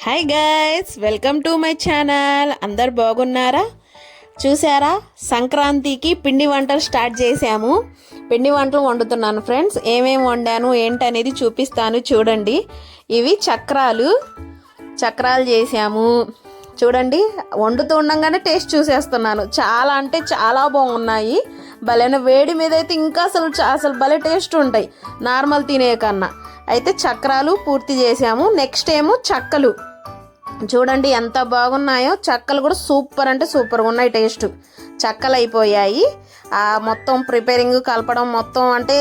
Hi guys, welcome to my channel. అందరు బాగున్నారా? చూసారా, సంక్రాంతికి పిండి వంటలు స్టార్ట్ చేశాము. పిండి వంటలు వండుతున్నాను ఫ్రెండ్స్. ఏమేమి వండాను ఏంటనేది చూపిస్తాను చూడండి. ఇవి చక్రాలు చేసాము చూడండి. వండుతూ ఉండగానే టేస్ట్ చూసేస్తున్నాను. చాలా అంటే చాలా బాగున్నాయి. భలేన వేడి మీద అయితే ఇంకా అసలు భలే టేస్ట్ ఉంటాయి నార్మల్ తినే కన్నా. అయితే చక్రాలు పూర్తి చేసాము. నెక్స్ట్ ఏమో చెక్కలు చూడండి ఎంత బాగున్నాయో. చెక్కలు కూడా సూపర్ అంటే సూపర్గా ఉన్నాయి. టేస్ట్ చెక్కలు అయిపోయాయి. మొత్తం ప్రిపేరింగ్ కలపడం మొత్తం అంటే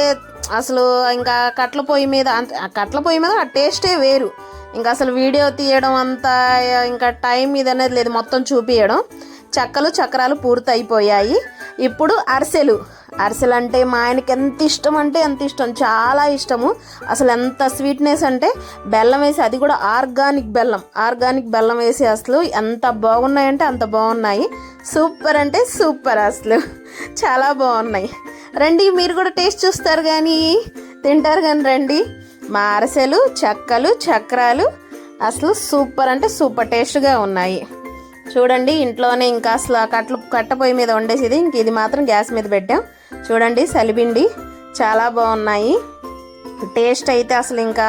అసలు ఇంకా కట్ల పొయ్యి మీద ఆ టేస్టే వేరు. ఇంకా అసలు వీడియో తీయడం అంతా ఇంకా టైం ఇది అనేది లేదు, మొత్తం చూపించడం. చక్రాలు పూర్తి అయిపోయాయి. ఇప్పుడు అరిసెలు అంటే మా ఆయనకి ఎంత ఇష్టం అంటే ఎంత ఇష్టం, చాలా ఇష్టము. అసలు ఎంత స్వీట్నెస్ అంటే బెల్లం వేసి, అది కూడా ఆర్గానిక్ బెల్లం వేసి అసలు ఎంత బాగున్నాయంటే అంత బాగున్నాయి. సూపర్ అంటే సూపర్, అసలు చాలా బాగున్నాయి. రండి, మీరు కూడా టేస్ట్ చూస్తారు కానీ తింటారు కానీ రండి. మా అరిసెలు చక్రాలు అసలు సూపర్ అంటే సూపర్ టేస్ట్గా ఉన్నాయి. చూడండి, ఇంట్లోనే ఇంకా అసలు కట్ట పొయ్యి మీద వండేసేది. ఇంక ఇది మాత్రం గ్యాస్ మీద పెట్టాం. చూడండి, సలిపిండి చాలా బాగున్నాయి. టేస్ట్ అయితే అసలు ఇంకా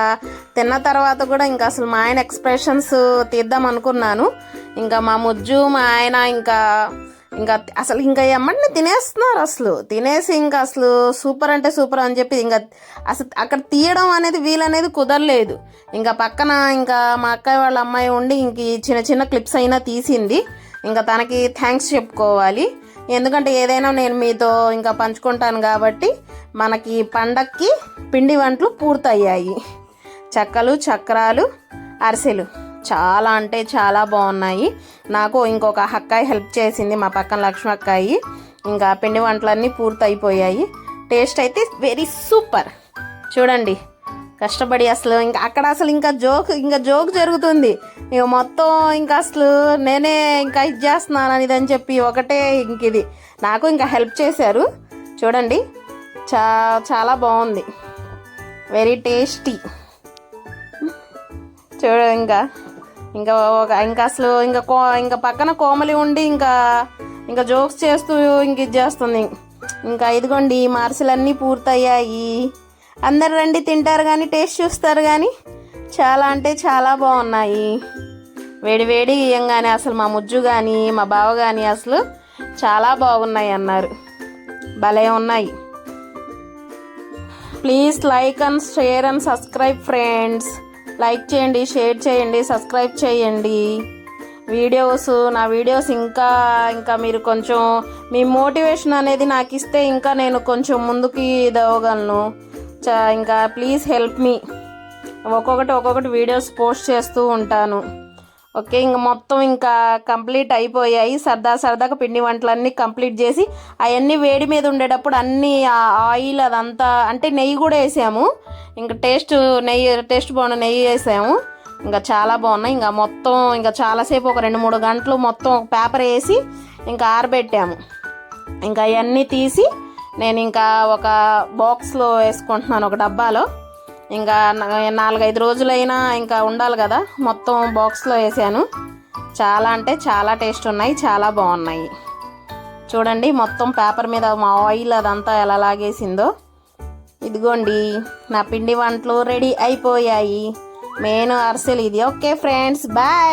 తిన్న తర్వాత కూడా ఇంకా అసలు మా ఆయన ఎక్స్ప్రెషన్స్ తీద్దాం అనుకున్నాను. ఇంకా మా ముజ్జు మా ఆయన ఇంకా అసలు ఇంకా ఎమ్మడిని తినేస్తున్నారు. అసలు తినేసి ఇంకా అసలు సూపర్ అంటే సూపర్ అని చెప్పి ఇంకా అసలు అక్కడ తీయడం అనేది వీలనేది కుదరలేదు. ఇంకా పక్కన ఇంకా మా అక్కయ్య వాళ్ళ అమ్మాయి ఉండి ఇంక చిన్న క్లిప్స్ అయినా తీసింది. ఇంకా తనకి థ్యాంక్స్ చెప్పుకోవాలి. ఎందుకంటే ఏదైనా నేను మీతో ఇంకా పంచుకుంటాను కాబట్టి. మనకి పండక్కి పిండి వంటలు పూర్తయ్యాయి. చక్రాలు అరిసెలు చాలా అంటే చాలా బాగున్నాయి. నాకు ఇంకొక అక్కాయి హెల్ప్ చేసింది, మా పక్కన లక్ష్మి అక్కాయి. ఇంకా పిండి వంటలన్నీ పూర్తి అయిపోయాయి. టేస్ట్ అయితే వెరీ సూపర్. చూడండి, కష్టపడి అసలు ఇంకా అక్కడ అసలు ఇంకా జోక్ జరుగుతుంది. ఇక మొత్తం ఇంకా అసలు నేనే ఇంకా ఇది చేస్తున్నాను అని చెప్పి ఒకటే ఇంక ఇది నాకు ఇంకా హెల్ప్ చేశారు. చూడండి, చాలా బాగుంది, వెరీ టేస్టీ. చూడ ఇంకా అసలు ఇంకా పక్కన కోమలి ఉండి ఇంకా జోక్స్ చేస్తూ ఇంక ఇది చేస్తుంది. ఇంకా ఇదిగోండి, మా అరిసెలన్నీ పూర్తయ్యాయి. అందరు రండి, తింటారు కానీ టేస్ట్ చూస్తారు కానీ చాలా అంటే చాలా బాగున్నాయి. వేడి ఇయ్యంగానే అసలు మా ముజ్జు కానీ మా బావ కానీ అసలు చాలా బాగున్నాయి అన్నారు. భలే ఉన్నాయి. Please like and share and subscribe friends. Like చేయండి, షేర్ చేయండి, సబ్స్క్రైబ్ చేయండి. నా వీడియోస్ ఇంకా మీరు కొంచెం మీ మోటివేషన్ అనేది నాకు ఇస్తే ఇంకా నేను కొంచెం ముందుకి ఇదవ్వగలను. ఇంకా ప్లీజ్ హెల్ప్ మీ. ఒక్కొక్కటి వీడియోస్ పోస్ట్ చేస్తూ ఉంటాను. ఓకే, ఇంక మొత్తం ఇంకా కంప్లీట్ అయిపోయాయి. సరదాగా పిండి వంటలన్నీ కంప్లీట్ చేసి అవన్నీ వేడి మీద ఉండేటప్పుడు అన్నీ ఆయిల్ అదంతా అంటే నెయ్యి కూడా వేసాము. ఇంకా టేస్ట్ బాగున్న నెయ్యి వేసాము. ఇంకా చాలా బాగున్నాయి. ఇంకా మొత్తం ఇంకా చాలాసేపు ఒక 2-3 గంటలు మొత్తం పేపర్ వేసి ఇంకా ఆరబెట్టాము. ఇంకా అవన్నీ తీసి నేను ఇంకా ఒక బాక్స్లో వేసుకుంటున్నాను, ఒక డబ్బాలో. ఇంకా 4-5 రోజులైనా ఇంకా ఉండాలి కదా, మొత్తం బాక్స్లో వేసాను. చాలా అంటే చాలా టేస్ట్ ఉన్నాయి, చాలా బాగున్నాయి. చూడండి, మొత్తం పేపర్ మీద మా ఆయిల్ అదంతా ఎలా లాగేసిందో. ఇదిగోండి, నా పిండి వంటలు రెడీ అయిపోయాయి. మెయిన్ అరిసెలు ఇది. Okay friends, bye.